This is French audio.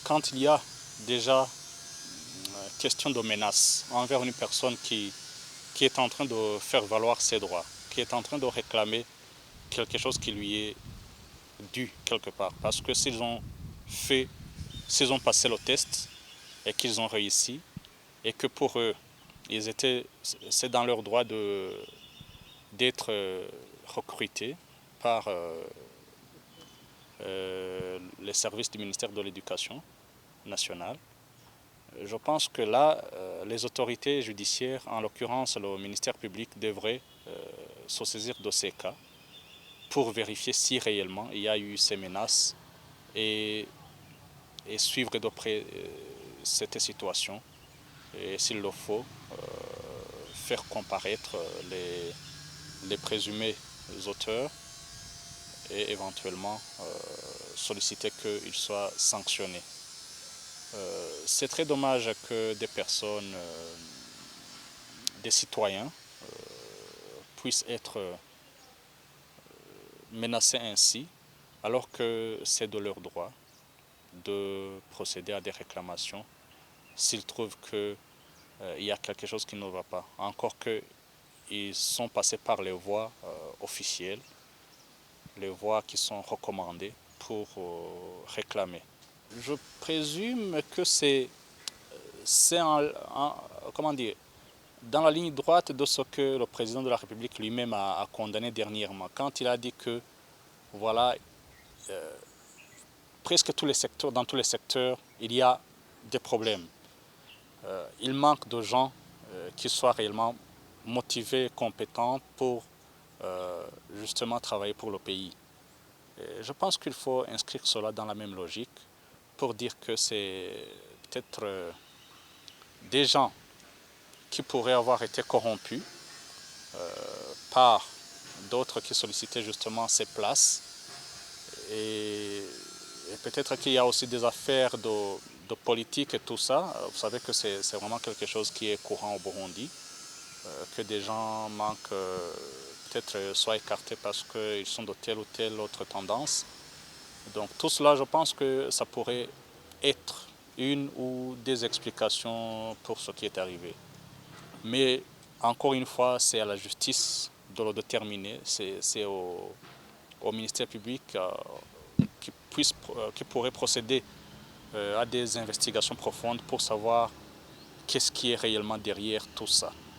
quand il y a déjà question de menace envers une personne qui est en train de faire valoir ses droits, qui est en train de réclamer quelque chose qui lui est dû quelque part. Parce que s'ils ont passé le test et qu'ils ont réussi, et que pour eux, c'est dans leur droit d'être recrutés par les services du ministère de l'Éducation nationale. Je pense que là, les autorités judiciaires, en l'occurrence le ministère public, devraient se saisir de ces cas pour vérifier si réellement il y a eu ces menaces et, et suivre de près cette situation et s'il le faut, faire comparaître les présumés auteurs et éventuellement solliciter qu'ils soient sanctionnés. C'est très dommage que des personnes, des citoyens, puissent être menacés ainsi, alors que c'est de leur droit de procéder à des réclamations s'ils trouvent qu'il y a quelque chose qui ne va pas. Encore qu'ils sont passés par les voies officielles, les voies qui sont recommandées pour réclamer. Je présume que c'est comment dire, dans la ligne droite de ce que le président de la République lui-même a condamné dernièrement, quand il a dit que voilà, presque dans tous les secteurs, il y a des problèmes. Il manque de gens qui soient réellement motivés, compétents pour justement travailler pour le pays. Et je pense qu'il faut inscrire cela dans la même logique pour dire que c'est peut-être des gens qui pourraient avoir été corrompus par d'autres qui sollicitaient justement ces places. Et peut-être qu'il y a aussi des affaires de politique et tout ça. Vous savez que c'est vraiment quelque chose qui est courant au Burundi, que des gens manquent, peut-être soit écartés parce qu'ils sont de telle ou telle autre tendance. Donc tout cela, je pense que ça pourrait être une ou des explications pour ce qui est arrivé. Mais encore une fois, c'est à la justice de le déterminer, c'est au ministère public qui pourrait procéder à des investigations profondes pour savoir qu'est-ce qui est réellement derrière tout ça.